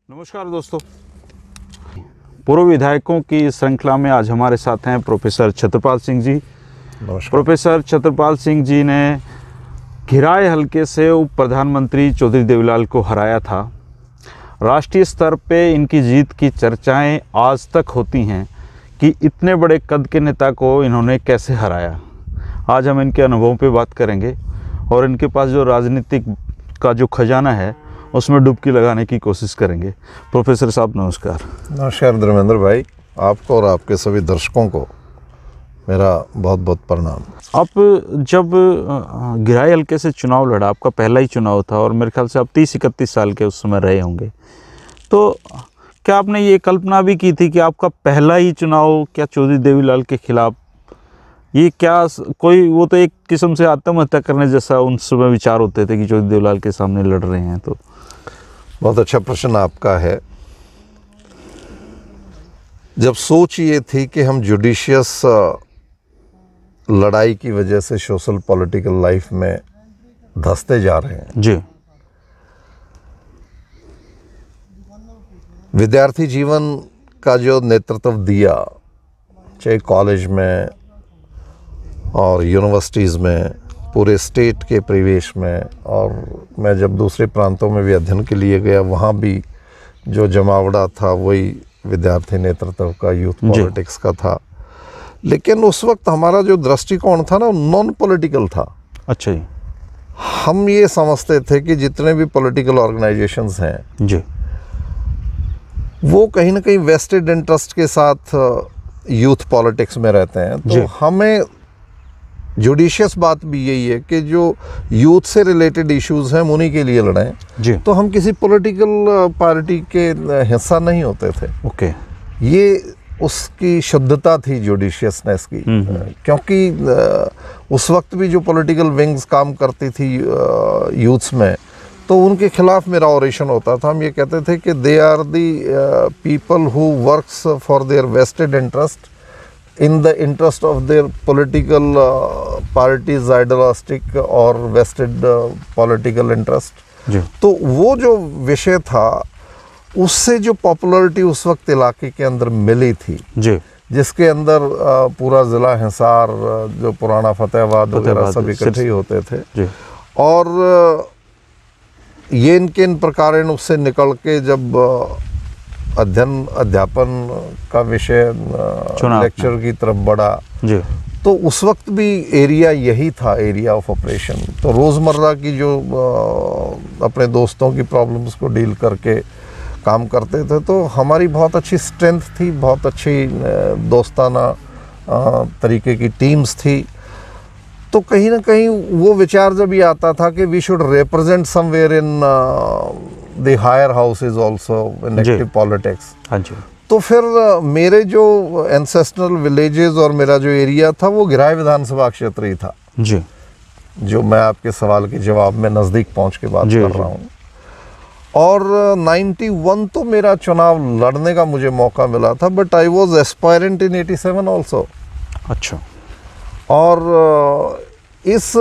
नमस्कार दोस्तों, पूर्व विधायकों की श्रृंखला में आज हमारे साथ हैं प्रोफेसर छत्रपाल सिंह जी। प्रोफेसर छत्रपाल सिंह जी ने घिराय हलके से उप प्रधानमंत्री चौधरी देवीलाल को हराया था। राष्ट्रीय स्तर पे इनकी जीत की चर्चाएं आज तक होती हैं कि इतने बड़े कद के नेता को इन्होंने कैसे हराया। आज हम इनके अनुभवों पे बात करेंगे और इनके पास जो राजनीतिक का जो खजाना है उसमें डुबकी लगाने की कोशिश करेंगे। प्रोफेसर साहब नमस्कार। नमस्कार धर्मेंद्र भाई, आपको और आपके सभी दर्शकों को मेरा बहुत बहुत प्रणाम। आप जब घिराय हलके से चुनाव लड़ा, आपका पहला ही चुनाव था और मेरे ख्याल से आप 30-31 साल के उस समय रहे होंगे, तो क्या आपने ये कल्पना भी की थी कि आपका पहला ही चुनाव क्या चौधरी देवीलाल के खिलाफ, ये क्या कोई, वो तो एक किस्म से आत्महत्या करने जैसा उन समय विचार होते थे कि चौधरी देवीलाल के सामने लड़ रहे हैं? तो बहुत अच्छा प्रश्न आपका है। जब सोच ये थी कि हम जुडिशियस लड़ाई की वजह से सोशल पॉलिटिकल लाइफ में धंसते जा रहे हैं जी, विद्यार्थी जीवन का जो नेतृत्व दिया, चाहे कॉलेज में और यूनिवर्सिटीज़ में, पूरे स्टेट के परिवेश में, और मैं जब दूसरे प्रांतों में भी अध्ययन के लिए गया, वहाँ भी जो जमावड़ा था वही विद्यार्थी नेतृत्व का, यूथ पॉलिटिक्स का था। लेकिन उस वक्त हमारा जो दृष्टिकोण था ना, नॉन पॉलिटिकल था। अच्छा जी। हम ये समझते थे कि जितने भी पॉलिटिकल ऑर्गेनाइजेशंस हैं जी, वो कहीं ना कहीं वेस्टेड इंटरेस्ट के साथ यूथ पॉलिटिक्स में रहते हैं। तो हमें जुडिशियस बात भी यही है कि जो यूथ से रिलेटेड इश्यूज हैं उन्हीं के लिए लड़ें जी। तो हम किसी पॉलिटिकल पार्टी के हिस्सा नहीं होते थे। ओके, ये उसकी शुद्धता थी जुडिशियसनेस की। क्योंकि उस वक्त भी जो पॉलिटिकल विंग्स काम करती थी यूथ्स में, तो उनके खिलाफ मेरा ऑरेशन होता था। हम ये कहते थे कि they are the people who works for their vested interest in the interest of their political parties, idealistic और vested political interest। तो वो जो विषय था, उससे जो पॉपुलरिटी उस वक्त इलाके के अंदर मिली थी जी, जिसके अंदर पूरा ज़िला हिसार, जो पुराना फतेहाबाद वगैरह सब इकट्ठे होते थे जी। और ये इन प्रकार उससे निकल के जब अध्यापन का विषय लेक्चर की तरफ बढ़ा जी, तो उस वक्त भी एरिया यही था, एरिया ऑफ ऑपरेशन। तो रोज़मर्रा की जो अपने दोस्तों की प्रॉब्लम्स को डील करके काम करते थे, तो हमारी बहुत अच्छी स्ट्रेंथ थी, बहुत अच्छी दोस्ताना तरीके की टीम्स थी। तो कहीं ना कहीं वो विचार जब ये आता था कि we should represent somewhere in the higher houses also in active politics. हाँ जी। तो फिर मेरे जो एंसेस्ट्रल विलेजेस और मेरा जो एरिया था वो घिराय विधानसभा क्षेत्र ही था जी, जो मैं आपके सवाल के जवाब में नज़दीक पहुंच के बात कर रहा हूँ। और 91 तो मेरा चुनाव लड़ने का मुझे मौका मिला था, but I was aspirant in 87 also. अच्छा। और इस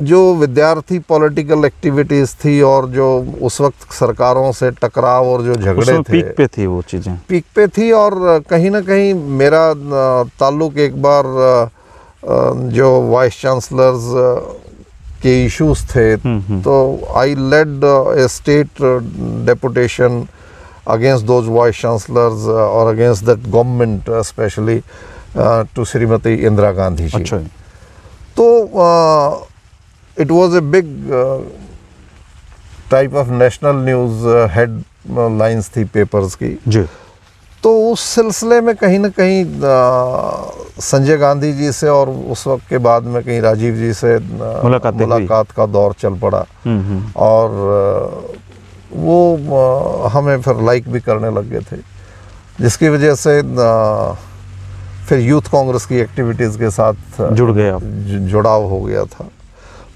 जो विद्यार्थी पॉलिटिकल एक्टिविटीज़ थी और जो उस वक्त सरकारों से टकराव और जो झगड़े थे, पीक पे थी वो चीज़ें, पीक पे थी। और कहीं ना कहीं मेरा ताल्लुक एक बार जो वाइस चांसलर्स के इश्यूज थे, तो I led a state deputation against those vice chancellors और against that government, specially to Shrimati Indira Gandhi ji. अच्छा। तो it was a big type of national news headlines थी पेपर्स की जी। तो उस सिलसिले में कहीं ना कहीं संजय गांधी जी से और उस वक्त के बाद में कहीं राजीव जी से मुलाकात का दौर चल पड़ा। और वो हमें फिर लाइक भी करने लग गए थे, जिसकी वजह से फिर यूथ कांग्रेस की एक्टिविटीज़ के साथ जुड़ गया, जुड़ाव हो गया था।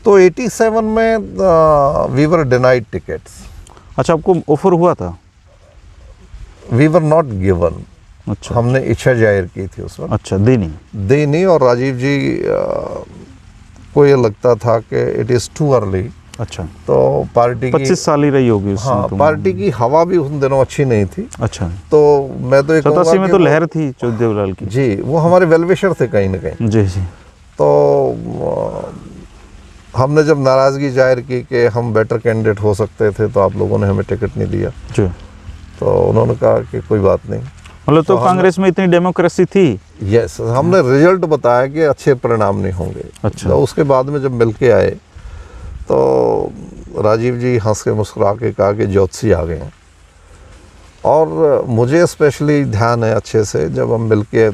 तो 87 में वी वर डिनाइड टिकट्स। अच्छा, आपको ऑफर हुआ था? We were not given. अच्छा। हमने इच्छा जाहिर की थी उस वक्त। अच्छा, दी नहीं। और राजीव जी को ये लगता था कि इट इज़ टू अर्ली अच्छा, तो पार्टी की 25 साल ही रही होगी उस हाँ, समय पार्टी की हवा भी उन दिनों अच्छी नहीं थी। अच्छा, तो मैं तो ये कहूँगा 87 में कि तो लहर थी चौधरी देवीलाल की। जी, वो हमारे वेलविशर थे कहीं ना कहीं। जी जी। तो हमने जब नाराज़गी जाहिर की कि हम बेटर कैंडिडेट हो सकते थे, तो आप लोगों ने हमें टिकट नहीं दिया। जी। तो उन्होंने कहा कि कोई बात नहीं। मतलब तो कांग्रेस में इतनी डेमोक्रेसी थी। यस, हमने रिजल्ट बताया कि अच्छे परिणाम नहीं होंगे। अच्छा। तो उसके बाद में जब मिल के आए तो राजीव जी हंस के मुस्कुरा के कहा कि ज्योतिषी आ गए हैं। और मुझे स्पेशली ध्यान है अच्छे से, जब हम मिल के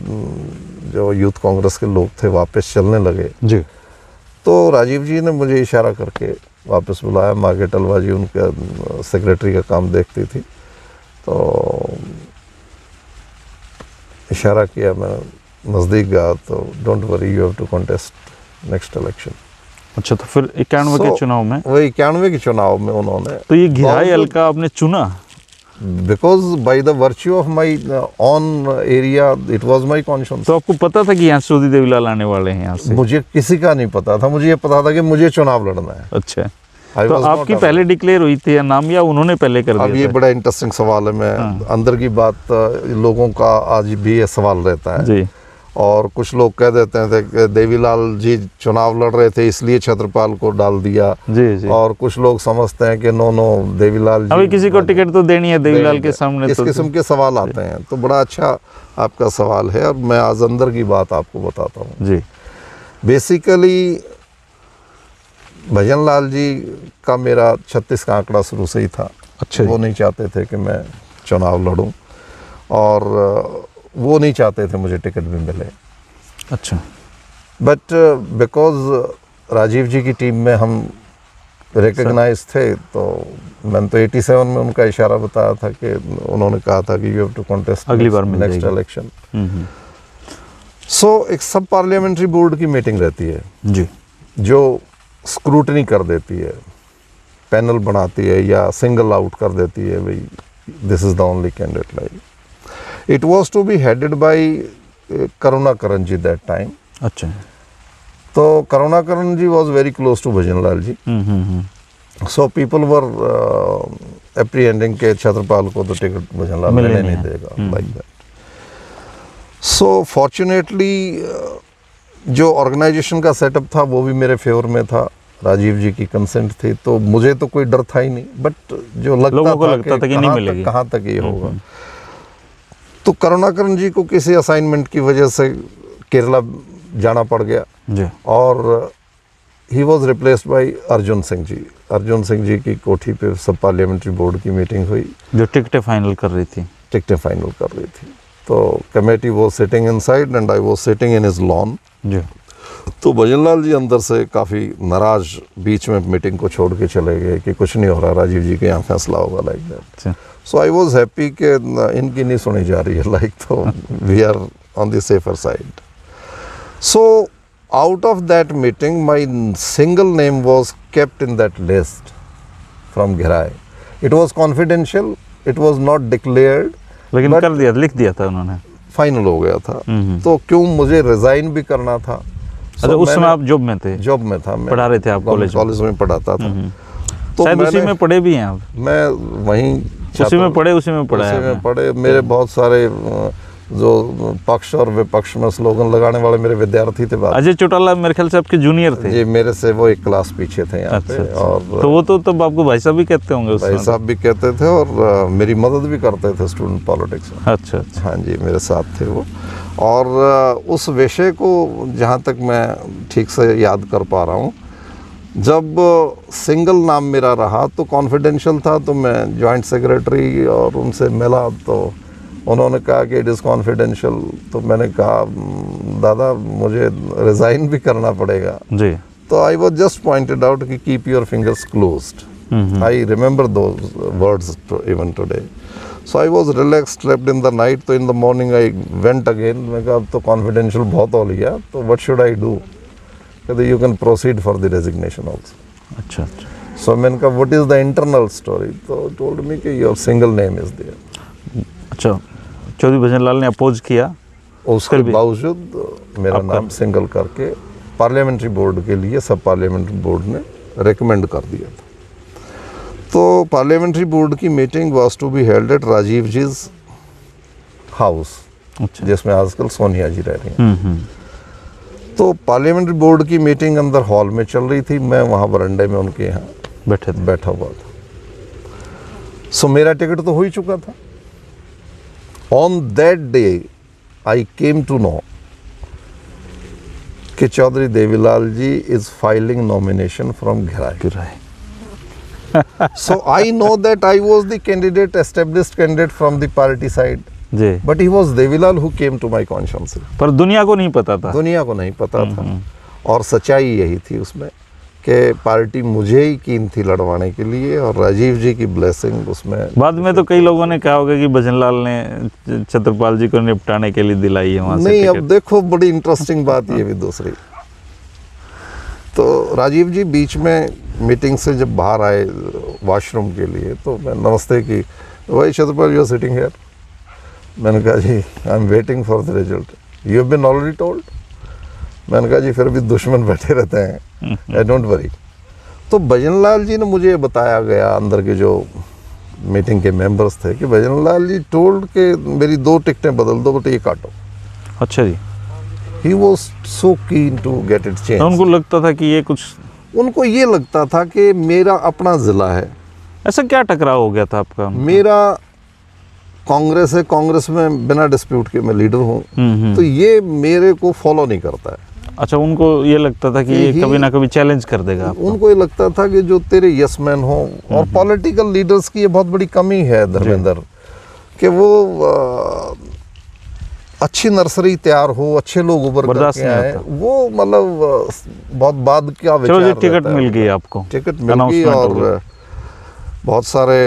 जो यूथ कांग्रेस के लोग थे वापस चलने लगे, जी। तो राजीव जी ने मुझे इशारा करके वापस बुलाया। मार्गेट अलवा जी उनका सेक्रेटरी का काम देखती थी, तो इशारा किया, मैं नज़दीक गया, तो don't worry, you have to contest next election. अच्छा, तो फिर 91 के चुनाव में, वही 91 के चुनाव में उन्होंने, तो ये घिराई हल्का आपने चुना? Because by the virtue of my on area it was my conscious. तो आपको पता था कि यहाँ चौधरी देवीलाल आने वाले हैं यहाँ से? मुझे किसी का नहीं पता था, मुझे ये पता था कि मुझे चुनाव लड़ना है। अच्छा, तो आपकी पहले डिक्लेयर हुई थी या नाम, या उन्होंने पहले कर दिया? अब ये बड़ा इंटरेस्टिंग सवाल है। मैं अंदर की बात, लोगों का आज भी ये सवाल रहता है जी। और कुछ लोग कह देते हैं कि देवीलाल जी चुनाव लड़ रहे थे इसलिए छत्रपाल को डाल दिया। जी जी। और कुछ लोग समझते हैं कि नो देवीलाल जी, अभी किसी को टिकट तो देनी है देवीलाल के सामने। इस किस्म के सवाल आते हैं। तो बड़ा अच्छा आपका सवाल है और मैं आज अंदर की बात आपको बताता हूँ। जी। बेसिकली भजन लाल जी का मेरा 36 का आंकड़ा शुरू से ही था। अच्छा। वो नहीं चाहते थे कि मैं चुनाव लड़ूं और वो नहीं चाहते थे मुझे टिकट भी मिले। अच्छा। बट बिकॉज राजीव जी की टीम में हम रिकग्नाइज थे, तो मैंने तो 87 में उनका इशारा बताया था कि उन्होंने कहा था कि यू हैव टू कॉन्टेस्ट अगली बार नेक्स्ट इलेक्शन। सो एक सब पार्लियामेंट्री बोर्ड की मीटिंग रहती है जी, जो स्क्रूटनी कर देती है, पैनल बनाती है या सिंगल आउट कर देती है, भाई this is the only candidate. Like it was to be headed by Karunakaran ji that time. अच्छा। तो Karunakaran ji was very close to Bhajan Lal ji. So people were apprehending के छत्रपाल को तो टिकट भजन लाल नहीं देगा, लाइक दैट। सो फॉर्चुनेटली जो ऑर्गेनाइजेशन का सेटअप था वो भी मेरे फेवर में था, राजीव जी की कंसेंट थी, तो मुझे तो कोई डर था ही नहीं। बट जो लगता था कि नहीं मिलेगी, कहाँ तक ये होगा। तो करुणाकरण जी को किसी असाइनमेंट की वजह से केरला जाना पड़ गया जी। और he was replaced by Arjun Singh ji. Arjun Singh ji की कोठी पे सब पार्लियामेंट्री बोर्ड की मीटिंग हुई, जो टिकटें फाइनल कर रही थी। टिकटें फाइनल कर रही थी। तो committee was sitting inside and I was sitting in his lawn जी। तो भजन लाल जी अंदर से काफ़ी नाराज बीच में मीटिंग को छोड़ के चले गए कि कुछ नहीं हो रहा, राजीव जी के यहाँ फैसला होगा, like that. So I was happy कि इनकी नहीं सुनी जा रही है, लाइक, तो we are on the safer side. So out of that meeting my single name was kept in that list from Girai. It was confidential, it was not declared, लेकिन कर दिया, लिख दिया था उन्होंने, फाइनल हो गया था। तो क्यों मुझे रिजाइन भी करना था। अच्छा, उस समय आप जॉब में थे? जॉब में था, मैं पढ़ा रहे थे आप कॉलेज में पढ़ाता था। तो शायद उसी में पढ़े भी हैं आप? मैं वहीं उसी में पढ़े। मेरे बहुत सारे जो पक्ष और विपक्ष में स्लोगन लगाने वाले मेरे विद्यार्थी थे। अजय चौटाला मेरे ख्याल से आपके जूनियर थे? जी, मेरे से वो एक क्लास पीछे थे यहाँ पे। और तो वो तो तब आपको भाई साहब भी कहते होंगे? भाई साहब भी कहते थे और मेरी मदद भी करते थे स्टूडेंट पॉलिटिक्स में। अच्छा। हाँ जी, मेरे साथ थे वो। और उस विषय को जहाँ तक मैं ठीक से याद कर पा रहा हूँ, जब सिंगल नाम मेरा रहा तो कॉन्फिडेंशियल था, तो मैं जॉइंट सेक्रेटरी और उनसे मिला तो उन्होंने कहा कि इट इज़ कॉन्फिडेंशियल। तो मैंने कहा दादा मुझे रिज़ाइन भी करना पड़ेगा जी। तो I was just pointed out कि keep your fingers closed. I remember those words even today. So I was relaxed, slept in the night. तो in the morning I went again. मैं कहा अब तो कॉन्फिडेंशियल बहुत हो लिया, तो व्हाट शुड आई डू? कहते you can proceed for the resignation also. अच्छा। सो मैंने कहा what is the internal story? तो टोल्ड मी कि your single name is there. अच्छा, चौधरी भजन लाल ने अपोज किया, उसके बावजूद मेरा नाम सिंगल करके पार्लियामेंट्री बोर्ड के लिए सब पार्लियामेंट्री बोर्ड ने रेकमेंड कर दिया था। तो पार्लियामेंट्री बोर्ड की meeting was to be held at Rajiv ji's house, अच्छा। जिसमें आजकल सोनिया जी रह रही हैं। तो पार्लियामेंट्री बोर्ड की मीटिंग अंदर हॉल में चल रही थी, मैं वहाँ बरंडे में उनके यहाँ बैठा हुआ था। सो मेरा टिकट तो हो ही चुका था। On that day I came to know कि Chaudhary Devilal ji is filing nomination from Ghirai. So I know that I was the candidate, established candidate from the party side. जी। But he was Devilal who came to my conscience. पर दुनिया को नहीं पता था। दुनिया को नहीं पता था। और सच्चाई यही थी उसमें कि पार्टी मुझे ही कीन थी लड़वाने के लिए, और राजीव जी की ब्लेसिंग उसमें। बाद में तो कई लोगों ने कहा होगा कि भजनलाल ने छत्रपाल जी को निपटाने के लिए दिलाई है वहाँ से नहीं, टिकट। अब देखो बड़ी इंटरेस्टिंग बात ये भी दूसरी। तो राजीव जी बीच में मीटिंग से जब बाहर आए वॉशरूम के लिए, तो मैं नमस्ते की, वही Chhatrapal you are sitting here. मैंने कहा जी I am waiting for the result, you have been already told. मैंने कहा जी फिर भी दुश्मन बैठे रहते हैं, आई डोंट वरी। तो भजनलाल जी ने मुझे बताया गया, अंदर के जो मीटिंग के मेंबर्स थे, कि भजनलाल जी टोल्ड के मेरी 2 टिकटें बदल दो, बट ये काटो। अच्छा जी। He was so keen to get it change. उनको लगता था कि ये कुछ, उनको ये लगता था कि मेरा अपना ज़िला है। ऐसा क्या टकराव हो गया था आपका? मेरा कांग्रेस है, कांग्रेस में बिना डिस्प्यूट के मैं लीडर हूँ, तो ये मेरे को फॉलो नहीं करता है। अच्छा, उनको ये लगता था कि ये कभी ना कभी चैलेंज कर देगा आपको। उनको ये लगता था कि जो तेरे यस मैन हो, और पॉलिटिकल लीडर्स की ये बहुत बड़ी कमी है धर्मेंद्र, कि वो अच्छी नर्सरी तैयार हो, अच्छे लोग उभर करके आए, वो मतलब बहुत बाद का विचार रहता है। टिकट मिल गई आपको, टिकट मिल गई, और बहुत सारे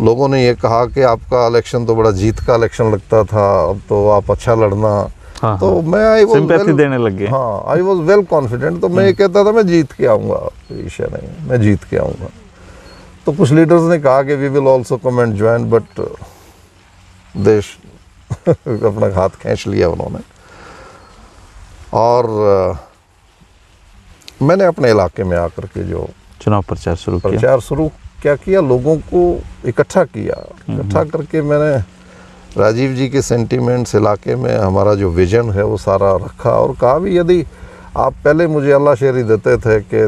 लोगों ने ये कहा कि आपका इलेक्शन तो बड़ा जीत का इलेक्शन लगता था, अब तो आप अच्छा लड़ना। हाँ, तो मैं आई सिंपैथी देने लग गए। हाँ, आई वॉज वेल कॉन्फिडेंट। तो मैं ये कहता था मैं जीत के आऊँगा, विषय नहीं, मैं जीत के आऊँगा। तो कुछ लीडर्स ने कहा कि we will also come and join, but देश अपना हाथ खींच लिया उन्होंने। और मैंने अपने इलाके में आकर के जो चुनाव प्रचार शुरू क्या किया, लोगों को इकट्ठा किया। इकट्ठा करके मैंने राजीव जी के सेंटिमेंट्स, इलाके में हमारा जो विजन है वो सारा रखा, और कहा भी यदि आप पहले मुझे अल्लाह शेरी देते थे कि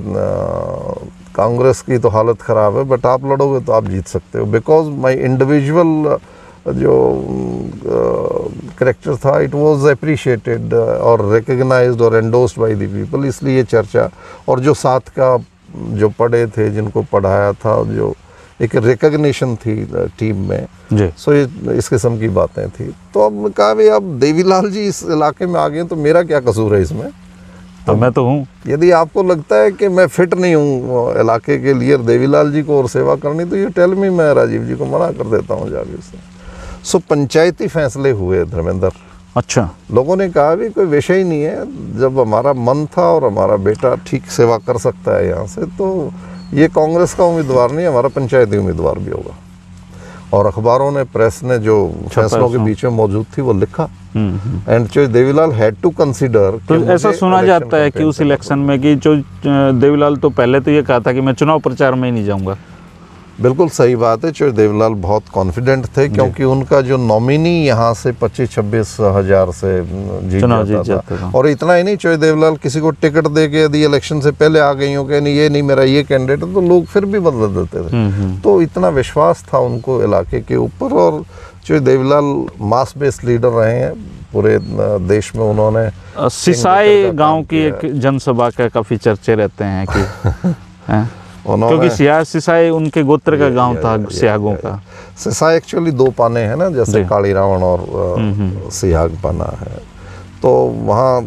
कांग्रेस की तो हालत ख़राब है, बट आप लड़ोगे तो आप जीत सकते हो, बिकॉज माई इंडिविजुअल जो करेक्टर था, इट वाज अप्रिशिएटेड और रिकग्नाइज्ड और एंडोस्ड बाय द पीपल। इसलिए ये चर्चा, और जो साथ का जो पढ़े थे, जिनको पढ़ाया था, जो एक रिकग्निशन थी टीम में, सो ये इस किस्म की बातें थी। तो अब कहा भाई अब देवीलाल जी इस इलाके में आ गए, तो मेरा क्या कसूर है इसमें? तो मैं तो हूँ। यदि आपको लगता है कि मैं फिट नहीं हूँ इलाके के लिए देवीलाल जी को और सेवा करनी, तो ये टेल मी, मैं राजीव जी को मना कर देता हूँ जाके से। सो पंचायती फैसले हुए धर्मेंद्र। अच्छा, लोगों ने कहा भी कोई विषय ही नहीं है, जब हमारा मन था और हमारा बेटा ठीक सेवा कर सकता है यहाँ से, तो ये कांग्रेस का उम्मीदवार नहीं, हमारा पंचायती उम्मीदवार भी होगा। और अखबारों ने, प्रेस ने जो फैसलों के बीच में मौजूद थी वो लिखा, and Chaudhary Devilal had to consider. तो ऐसा सुना जाता है कि उस इलेक्शन में कि जो देवीलाल तो पहले तो ये कहा था कि मैं चुनाव प्रचार में ही नहीं जाऊंगा। बिल्कुल सही बात है, चौधरी देवीलाल बहुत कॉन्फिडेंट थे, क्योंकि उनका जो नॉमिनी यहाँ से 25-26 हज़ार से जीत जाता था। और इतना ही नहीं, चौधरी देवीलाल किसी को टिकट दे के यदि इलेक्शन से पहले आ गई हो कि नहीं, ये नहीं मेरा ये कैंडिडेट है, तो लोग फिर भी बदल देते थे। तो इतना विश्वास था उनको इलाके के ऊपर। और Chaudhary Devilal mass based leader रहे हैं पूरे देश में। उन्होंने सिसाई गाँव की एक जनसभा का काफ़ी चर्चे रहते हैं कि क्योंकि सिसाई उनके गोत्र का गांव था, सियागों का। सिसाई एक्चुअली 2 पाने हैं ना, जैसे काली रावण और सियाग पाना है। तो वहाँ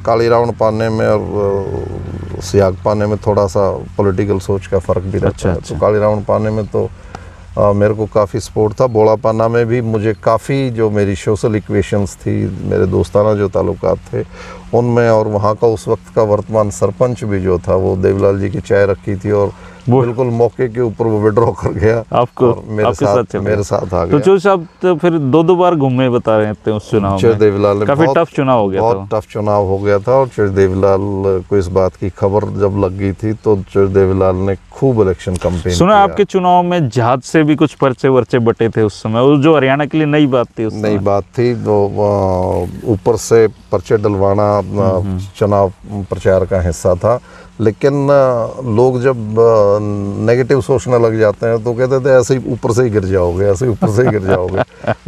काली रावण पाने में और सियाग पाने में थोड़ा सा पॉलिटिकल सोच का फ़र्क भी रहता है। तो काली रावण पाने में तो मेरे को काफ़ी सपोर्ट था। बोड़ा पाना में भी मुझे काफ़ी, जो मेरी सोशल इक्वेशंस थी, मेरे दोस्ताना जो ताल्लुकात थे उनमें, और वहाँ का उस वक्त का वर्तमान सरपंच भी जो था वो देवीलाल जी की चाय रखी थी, और बिल्कुल मौके के ऊपर वो विड्रॉ कर गया आपको और मेरे आपके साथ चल मेरे गया। साथ आ तो गया। चौधरी साहब तो फिर दो बार घूमे बता रहे थे उस चुनाव चौधरी में, देवीलाल ने काफी टफ चुनाव हो गया था। बहुत टफ चुनाव हो गया था और चौधरी देवीलाल को इस बात की खबर जब लग गई थी तो चौधरी देवीलाल ने खूब इलेक्शन कैंपेन सुना किया। आपके चुनाव में जहाज से भी कुछ पर्चे वर्चे बटे थे उस समय, वो जो हरियाणा के लिए नई बात थी उस नई समय। बात थी तो ऊपर से पर्चे डलवाना चुनाव प्रचार का हिस्सा था, लेकिन लोग जब नेगेटिव सोचने लग जाते हैं तो कहते थे ऐसे ही ऊपर से ही गिर जाओगे, ऐसे ही ऊपर से ही गिर जाओगे,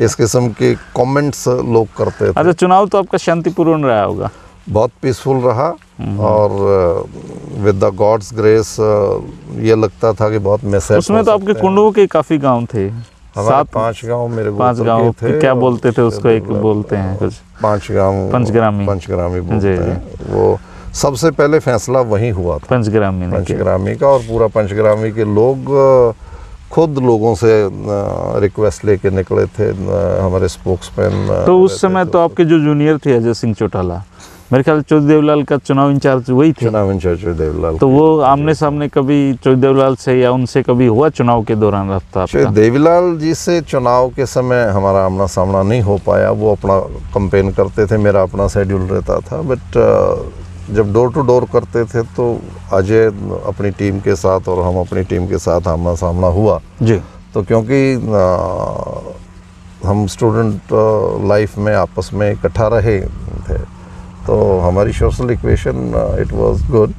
इस किस्म के कमेंट्स लोग करते थे। अच्छा, चुनाव तो आपका शांतिपूर्ण रहा होगा? बहुत पीसफुल रहा और विद द गॉड्स ग्रेस ये लगता था कि बहुत मैसेज। उसमें तो आपके कुंडू के काफी गांव थे, हमारे 5 गांव मेरे 5 गांव थे। क्या बोलते थे उसको, एक बोलते हैं कुछ 5 गांव पंचग्रामी बोलते हैं। वो सबसे पहले फैसला वहीं हुआ था, पंचग्रामी का, और पूरा पंचग्रामी के लोग खुद लोगों से रिक्वेस्ट लेके निकले थे, हमारे स्पोक्समैन। तो उस समय तो आपके जो जूनियर थे अजय सिंह चौटाला, मेरे ख्याल चौधरी देवलाल का चुनाव इंचार्ज वही थे। चुनाव इंचार्ज चौधरी देवलाल। तो वो आमने सामने कभी चौधरी देवलाल से या उनसे कभी हुआ चुनाव के दौरान रफ्ता आपका? चौधरी देवलाल जी से चुनाव के समय हमारा आमना सामना नहीं हो पाया, वो अपना कैंपेन करते थे, मेरा अपना शेड्यूल रहता था। बट जब डोर टू डोर करते थे तो अजय अपनी टीम के साथ और हम अपनी टीम के साथ आमना सामना हुआ जी। तो क्योंकि हम स्टूडेंट लाइफ में आपस में इकट्ठा रहे थे तो हमारी social equation it was good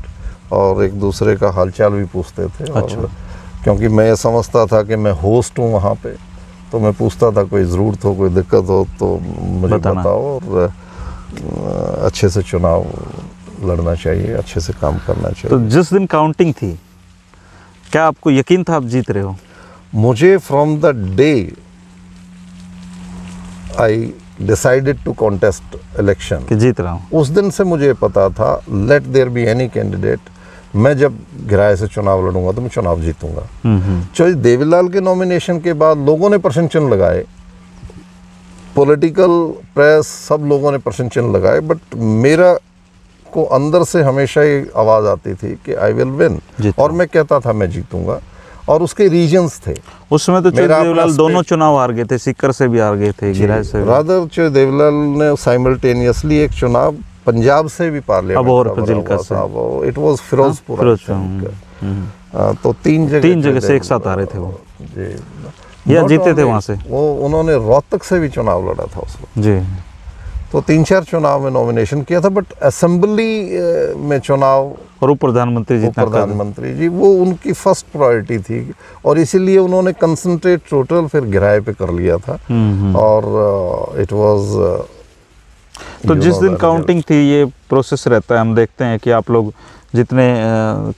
और एक दूसरे का हालचाल भी पूछते थे। अच्छा। और क्योंकि मैं ये समझता था कि मैं होस्ट हूँ वहाँ पे, तो मैं पूछता था कोई ज़रूरत हो, कोई दिक्कत हो तो मुझे बताओ, और अच्छे से चुनाव लड़ना चाहिए, अच्छे से काम करना चाहिए। तो जिस दिन काउंटिंग थी, क्या आपको यकीन था आप जीत रहे हो? मुझे from the day I decided to contest election कि जीत रहा हूँ, उस दिन से मुझे पता था let there be any candidate, मैं जब घिराए से चुनाव लड़ूंगा तो मैं चुनाव जीतूंगा। चौधरी देवीलाल के नॉमिनेशन के बाद लोगों ने प्रश्न चिन्ह लगाए, पॉलिटिकल प्रेस सब लोगों ने प्रश्न चिन्ह लगाए, बट मेरा को अंदर से हमेशा ये आवाज़ आती थी कि आई विल विन, और मैं कहता था मैं जीतूंगा, और उसके रीजन्स थे। उस समय तो चौधरी देवलाल दोनों चुनाव हार गए थे, सीकर से भी हार गए थे, गिराए से भी। रादर चौधरी देवलाल ने साइमल्टेनियसली एक चुनाव पंजाब से भी पार्लियामेंट अब और फजीलका से, इट वाज फिरोजपुर, तो तीन जगह से एक साथ आ रहे थे वो जी, या जीते थे वहाँ से। वो उन्होंने रोहतक से भी चुनाव लड़ा था उस वक्त जी। तो 3-4 चुनाव में नॉमिनेशन किया था, बट असेंबली में चुनाव और प्रधानमंत्री जी, प्रधानमंत्री जी वो उनकी फर्स्ट प्रायोरिटी थी, और इसीलिए उन्होंने कंसंट्रेट टोटल फिर गिराए पे कर लिया था। और इट वाज तो जिस दिन काउंटिंग थी, ये प्रोसेस रहता है, हम देखते हैं कि आप लोग जितने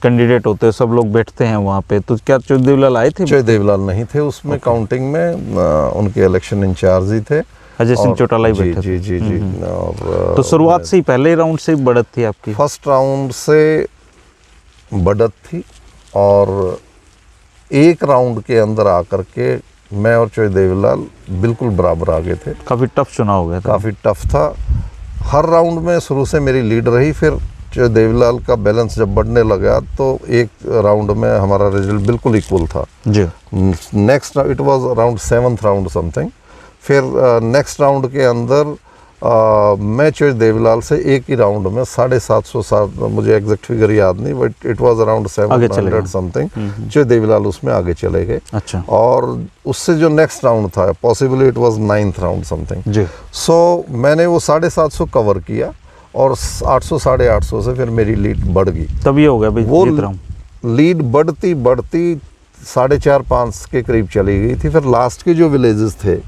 कैंडिडेट होते हैं सब लोग बैठते हैं वहाँ पे, तो क्या चौधरी देवलाल आए थे? चौधरी देवलाल नहीं थे उसमें काउंटिंग में, उनके इलेक्शन इंचार्ज ही थे, अजय सिंह चौटाला ही बैठे थे। जी। और तो शुरुआत से ही पहले राउंड से ही बढ़त थी आपकी? फर्स्ट राउंड से बढ़त थी, और एक राउंड के अंदर आकर के मैं और चौधरी देवलाल बिल्कुल बराबर आ गए थे। काफ़ी टफ चुनाव हो गया था। काफ़ी टफ था, हर राउंड में शुरू से मेरी लीड रही, फिर चौधरी देवलाल का बैलेंस जब बढ़ने लगा तो एक राउंड में हमारा रिजल्ट बिल्कुल इक्वल था जी। Next it was around 7th round something, फिर नेक्स्ट राउंड के अंदर मैं चौधरी देवलाल से एक ही राउंड में 750, मुझे एग्जैक्ट फिगर याद नहीं, but it was around 700 something, Chaudhary Devlal उसमें आगे चले गए। अच्छा। और उससे जो नेक्स्ट राउंड था possibly it was 9th round something जी। सो मैंने वो 750 कवर किया, और 800 850 से फिर मेरी लीड बढ़ गई। तब ये हो गया भाई जीत रहा हूं। लीड बढ़ती 4.5-5 के करीब चली गई थी। फिर लास्ट के जो विलेजेस थे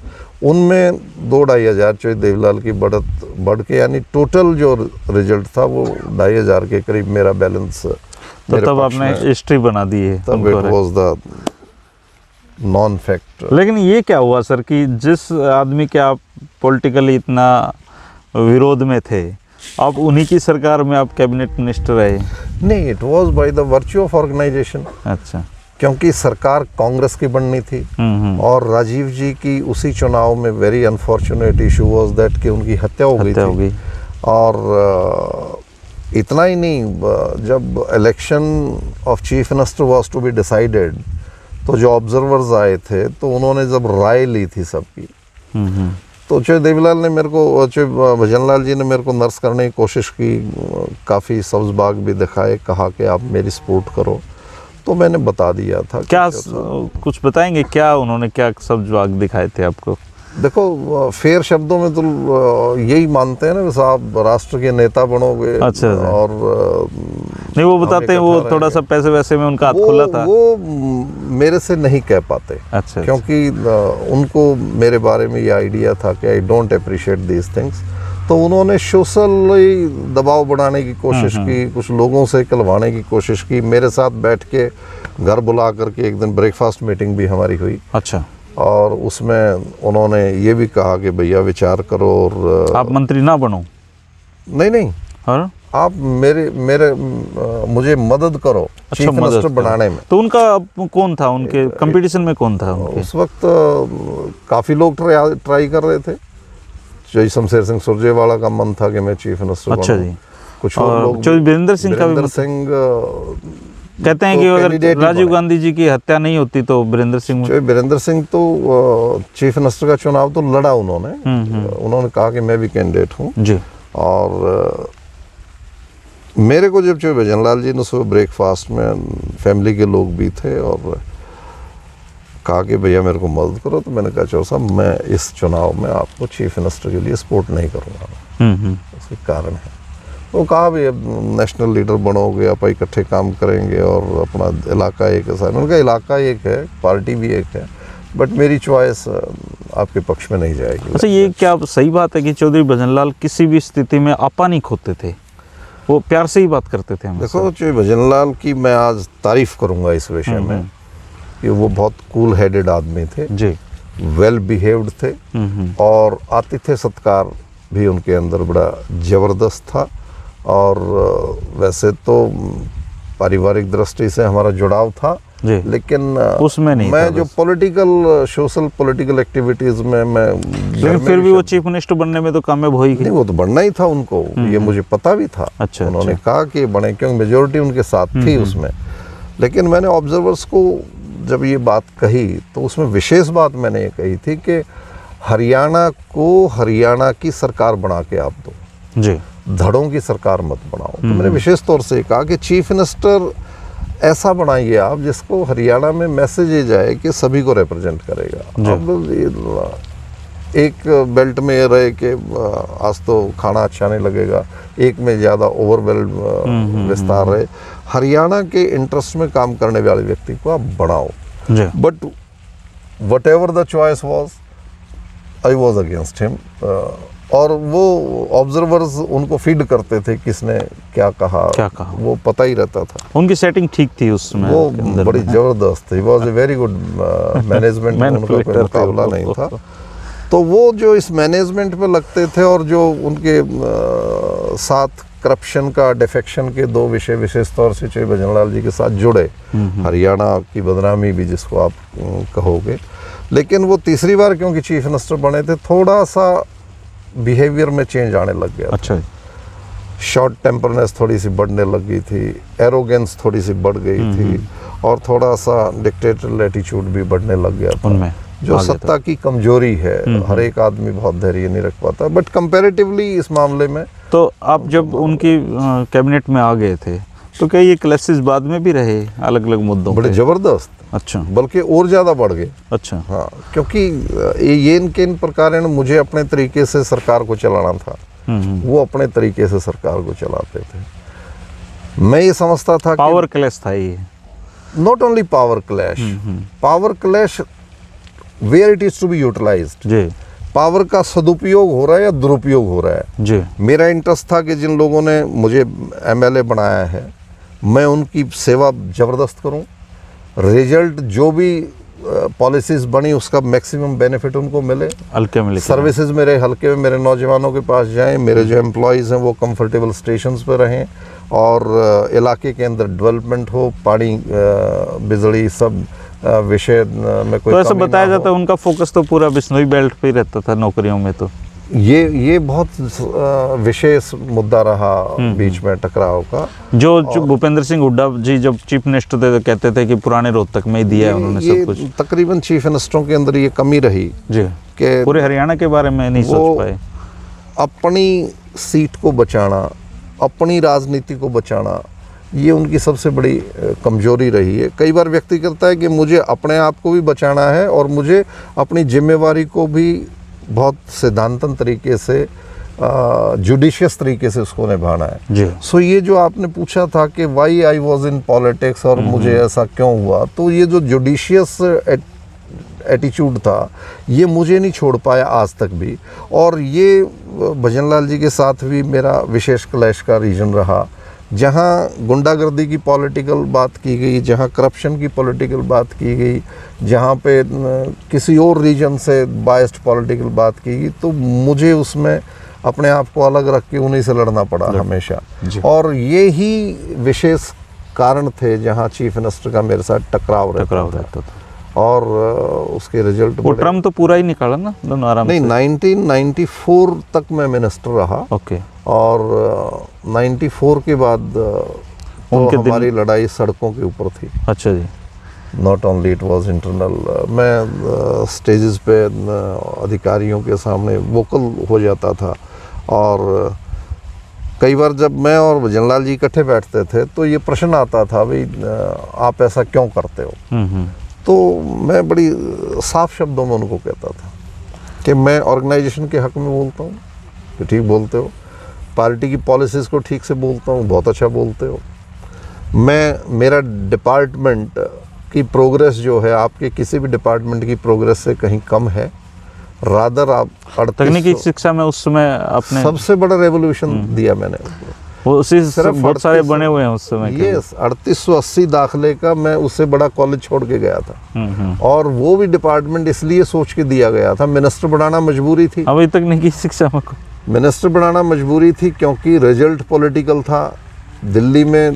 उनमें 2-2.5 हज़ार चौधरी देवलाल की बढ़त बढ़ के, यानी टोटल जो रिजल्ट था वो 2.5 हज़ार के करीब मेरा बैलेंस। तो तब आपने हिस्ट्री बना दी है। तब it was the non fact. लेकिन ये क्या हुआ सर कि जिस आदमी के आप पॉलिटिकली इतना विरोध में थे, आप उन्हीं की सरकार में आप कैबिनेट मिनिस्टर रहे? नहीं, it was by the virtue of organisation. अच्छा। क्योंकि सरकार कांग्रेस की बननी थी, और राजीव जी की उसी चुनाव में very unfortunate issue was that कि उनकी हत्या हो गई थी। और इतना ही नहीं, जब election of chief minister was to be decided, तो जो ऑब्जर्वर्स आए थे तो उन्होंने जब राय ली थी सबकी, तो चौधरी देवीलाल ने मेरे को, चौधरी भजनलाल जी ने मेरे को नर्स करने की कोशिश की, काफ़ी सब्ज बाग भी दिखाए, कहा कि आप मेरी सपोर्ट करो, तो मैंने बता दिया था। क्या कुछ बताएंगे, क्या उन्होंने क्या सब्ज बाग दिखाए थे आपको? देखो, फेयर शब्दों में तो यही मानते हैं ना, साहब राष्ट्र के नेता बनोगे। अच्छा। और नहीं, वो बताते हैं वो थोड़ा सा पैसे वैसे में उनका हाथ खुला था। वो मेरे से नहीं कह पाते। अच्छा। क्योंकि उनको मेरे बारे में ये आइडिया था कि I don't appreciate these things, तो उन्होंने सोशली दबाव बढ़ाने की कोशिश की, कुछ लोगों से कहलवाने की कोशिश की। मेरे साथ बैठ के घर बुला करके एक दिन ब्रेकफास्ट मीटिंग भी हमारी हुई। अच्छा। और उसमें उन्होंने ये भी कहा कि भैया विचार करो और आप मंत्री ना बनो। नहीं, और आप मेरे मुझे मदद करो चीफ मिनिस्टर बनाने में। तो उनका कौन था, उनके कंपटीशन में कौन था उनके? उस वक्त काफ़ी लोग ट्राई कर रहे थे। जय शमशेर सिंह सुरजेवाला का मन था कि मैं चीफ मिनिस्टर बनूं। अच्छा जी। कुछ और लोग, चौधरी वीरेंद्र सिंह का भी कहते हैं कि अगर राजीव गांधी जी की हत्या नहीं होती तो वीरेंद्र सिंह तो चीफ मिनिस्टर का चुनाव तो लड़ा उन्होंने। उन्होंने कहा कि मैं भी कैंडिडेट हूँ जी। और मेरे को जब चौधरी भजनलाल जी ने सुबह ब्रेकफास्ट में, फैमिली के लोग भी थे, और कहा कि भैया मेरे को मदद करो, तो मैंने कहा चौधरी साहब मैं इस चुनाव में आपको चीफ मिनिस्टर के लिए सपोर्ट नहीं करूँगा। उसके कारण है, वो कहा भी अब नेशनल लीडर बनोगे, आप इकट्ठे काम करेंगे और अपना इलाका एक है। मैंने कहा इलाका एक है, पार्टी भी एक है, बट मेरी चॉइस आपके पक्ष में नहीं जाएगी। अच्छा, ये क्या सही बात है कि चौधरी भजनलाल किसी भी स्थिति में आपा नहीं खोते थे, वो प्यार से ही बात करते थे? देखो, चौधरी भजनलाल की मैं आज तारीफ करूंगा इस विषय में कि वो बहुत कूल हेडेड आदमी थे जी, वेल बिहेव्ड थे, और आतिथ्य सत्कार भी उनके अंदर बड़ा जबरदस्त था। और वैसे तो पारिवारिक दृष्टि से हमारा जुड़ाव था, लेकिन उसमें नहीं मैं जो सोशल पॉलिटिकल एक्टिविटीज में मैं, लेकिन फिर भी वो चीफ मिनिस्टर बनने में तो कामयाब हो ही गए। नहीं, वो तो बनना ही था उनको, ये मुझे पता भी था। अच्छा, उन्होंने कहा कि बने, क्योंकि मेजोरिटी उनके साथ थी उसमें। लेकिन मैंने ऑब्जर्वर्स को जब ये बात कही, तो उसमें विशेष बात मैंने ये कही थी कि हरियाणा को हरियाणा की सरकार बना के आप दो जी, धड़ों की सरकार मत बनाओ। तो मैंने विशेष तौर से कहा कि चीफ मिनिस्टर ऐसा बनाइए आप जिसको हरियाणा में मैसेज ये जाए कि सभी को रिप्रेजेंट करेगा। अब एक बेल्ट में ये रहे कि आज तो खाना अच्छा नहीं लगेगा, एक में ज़्यादा ओवरवेल्ड विस्तार रहे। हरियाणा के इंटरेस्ट में काम करने वाले व्यक्ति को आप बढ़ाओ। But what ever the choice was, I was against him. और वो ऑब्जर्वर्स उनको फीड करते थे किसने क्या कहा, वो पता ही रहता था। उनकी सेटिंग ठीक थी उसमें, वो बड़ी जबरदस्त थी। Was a very good management, उनका कोई मुकाबला नहीं था। तो वो जो इस मैनेजमेंट पे लगते थे, और जो उनके साथ करप्शन का, डिफेक्शन के दो विषय विशेष तौर से चौधरी भजनलाल जी के साथ जुड़े, हरियाणा की बदनामी भी जिसको आप कहोगे। लेकिन वो तीसरी बार क्योंकि चीफ मिनिस्टर बने थे, थोड़ा सा बिहेवियर में चेंज आने लग गया। अच्छा। शॉर्ट टेम्परनेस थोड़ी सी बढ़ने लग गई थी, एरोगेंस थोड़ी सी बढ़ गई थी, और थोड़ा सा डिक्टेटरल एटीट्यूड भी बढ़ने लग गया था उनमें, जो सत्ता की कमजोरी है। हर एक आदमी बहुत धैर्य नहीं रख पाता, बट कंपैरेटिवली इस मामले में। तो आप जब उनकी कैबिनेट में आ गए थे, तो क्या ये क्लैशेस बाद में भी रहे अलग अलग मुद्दों बड़े जबरदस्त? अच्छा। बल्कि और ज़्यादा बढ़ गए। अच्छा। हाँ, क्योंकि ये इनके इन प्रकार मुझे अपने तरीके से सरकार को चलाना था, वो अपने तरीके से सरकार को चलाते थे। मैं ये समझता था पावर क्लैश था ये, not only power clash where it is to be utilised. जी, पावर का सदुपयोग हो रहा है या दुरुपयोग हो रहा है। जी, मेरा इंटरेस्ट था कि जिन लोगों ने मुझे एमएलए बनाया है, मैं उनकी सेवा जबरदस्त करूं, रिजल्ट जो भी पॉलिसीज बनी उसका मैक्सिमम बेनिफिट उनको मिले, हल्के में सर्विसेज मेरे हल्के में मेरे नौजवानों के पास जाएं, मेरे जो एम्प्लॉयज़ हैं वो कंफर्टेबल स्टेशंस पर रहें, और इलाके के अंदर डेवलपमेंट हो, पानी बिजली सब विषय में कोई। तो ऐसा बताया जाता है उनका फोकस तो पूरा बिश्नोई बेल्ट पे ही रहता था नौकरियों में। तो ये बहुत विशेष मुद्दा रहा बीच में टकराव का। जो भूपेंद्र सिंह हुड्डा जी जब चीफ मिनिस्टर थे तो कहते थे कि पुराने रोहतक में ही दिया है उन्होंने सब कुछ। तकरीबन चीफ मिनिस्टरों के अंदर ये कमी रही जी कि पूरे हरियाणा के बारे में नहीं सोच पाए। अपनी सीट को बचाना, अपनी राजनीति को बचाना, ये उनकी सबसे बड़ी कमजोरी रही है। कई बार व्यक्ति करता है कि मुझे अपने आप को भी बचाना है और मुझे अपनी जिम्मेवारी को भी बहुत सिद्धांतन तरीके से, जुडिशियस तरीके से उसको निभाना है जी। सो ये जो आपने पूछा था कि why I was in politics और मुझे ऐसा क्यों हुआ, तो ये जो जुडिशियस एटीट्यूड था ये मुझे नहीं छोड़ पाया आज तक भी। और ये भजन लाल जी के साथ भी मेरा विशेष क्लैश का रीजन रहा, जहाँ गुंडागर्दी की पॉलिटिकल बात की गई, जहाँ करप्शन की पॉलिटिकल बात की गई, जहाँ पे किसी और रीजन से बायस्ड पॉलिटिकल बात की गई, तो मुझे उसमें अपने आप को अलग रख के उन्हीं से लड़ना पड़ा हमेशा। और ये ही विशेष कारण थे जहाँ चीफ मिनिस्टर का मेरे साथ टकराव रहता था। और उसके रिजल्ट वो ट्रम तो पूरा ही निकाला ना दोनों आराम नहीं, 1994 तक मैं मिनिस्टर रहा। ओके। और 94 के बाद तो हमारी लड़ाई सड़कों के ऊपर थी। अच्छा जी। Not only it was internal, मैं स्टेजेस पे अधिकारियों के सामने वोकल हो जाता था। और कई बार जब मैं और भजन लाल जी इकट्ठे बैठते थे तो ये प्रश्न आता था, भाई आप ऐसा क्यों करते हो। तो मैं बड़ी साफ शब्दों में उनको कहता था कि मैं ऑर्गेनाइजेशन के हक में बोलता हूँ कि ठीक बोलते हो, पार्टी की पॉलिसीज़ को ठीक से बोलता हूँ, बहुत अच्छा बोलते हो। मेरा डिपार्टमेंट की प्रोग्रेस जो है आपके किसी भी डिपार्टमेंट की प्रोग्रेस से कहीं कम है। रादर आप तकनीकी शिक्षा में उस समय आपने सबसे बड़ा रेवोल्यूशन दिया मैंने, वो उसी बहुत सारे बने हुए हैं उस समय। ये 3880 दाखिले का मैं उससे बड़ा कॉलेज छोड़ के गया था। और वो भी डिपार्टमेंट इसलिए सोच के दिया गया था, मिनिस्टर बनाना मजबूरी थी। अभी तकनीकी शिक्षा में मिनिस्टर बनाना मजबूरी थी क्योंकि रिजल्ट पॉलिटिकल था। दिल्ली में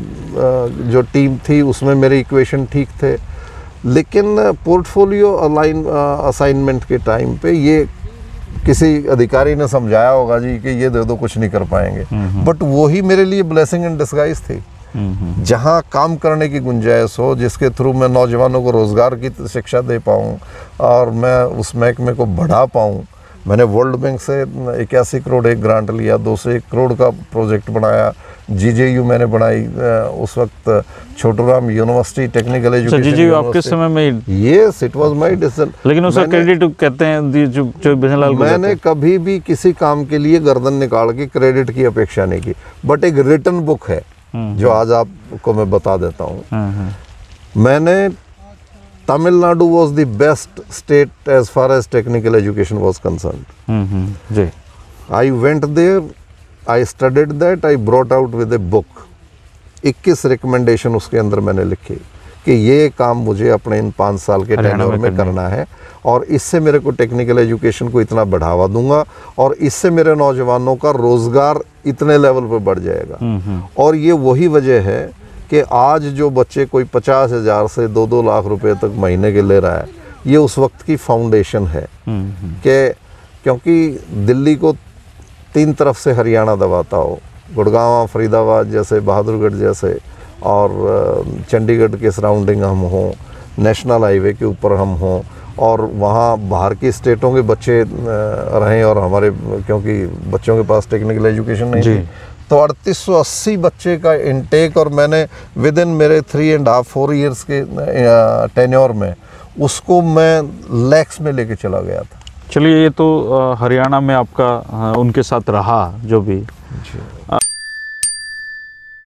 जो टीम थी उसमें मेरे इक्वेशन ठीक थे, लेकिन पोर्टफोलियो असाइनमेंट के टाइम पे ये किसी अधिकारी ने समझाया होगा जी कि ये दे दो, कुछ नहीं कर पाएंगे। बट वही मेरे लिए ब्लेसिंग इन डिस्गाइज थी। जहाँ काम करने की गुंजाइश हो, जिसके थ्रू मैं नौजवानों को रोज़गार की शिक्षा दे पाऊँ और मैं उस महकमे को बढ़ा पाऊँ। मैंने वर्ल्ड बैंक से 81 करोड़ एक ग्रांट लिया, 201 करोड़ का प्रोजेक्ट बनाया। जीजेयू मैंने बनाई, उस वक्त Chhoturam university technical education. GJU आपके समय में? Yes, it was my decision. लेकिन उसका क्रेडिट कहते हैं जो भजन लाल को मैंने कभी भी किसी काम के लिए गर्दन निकाल के क्रेडिट की अपेक्षा नहीं की। बट एक रिटन बुक है जो आज आपको मैं बता देता हूँ। मैंने Tamil Nadu was the best state as far as technical education was concerned. जी। I went there, I studied that, I brought out with a book. 21 recommendation उसके अंदर मैंने लिखी कि ये काम मुझे अपने इन 5 साल के टेन्योर में करना है और इससे मेरे को टेक्निकल एजुकेशन को इतना बढ़ावा दूंगा और इससे मेरे नौजवानों का रोजगार इतने लेवल पे बढ़ जाएगा। और ये वही वजह है कि आज जो बच्चे कोई 50,000 से 2-2 लाख रुपए तक महीने के ले रहा है, ये उस वक्त की फाउंडेशन है। कि क्योंकि दिल्ली को 3 तरफ से हरियाणा दबाता हो, गुड़गांव, फरीदाबाद जैसे, बहादुरगढ़ जैसे, और चंडीगढ़ के सराउंडिंग हम हों, नेशनल हाईवे के ऊपर हम हों, और वहाँ बाहर की स्टेटों के बच्चे रहें और हमारे, क्योंकि बच्चों के पास टेक्निकल एजुकेशन नहीं थी, तो 3880 बच्चे का इनटेक, और मैंने विद इन मेरे 3.5-4 ईयर्स के टेन्योर में उसको मैं लैक्स में लेके चला गया था। चलिए, ये तो हरियाणा में आपका उनके साथ रहा जो भी।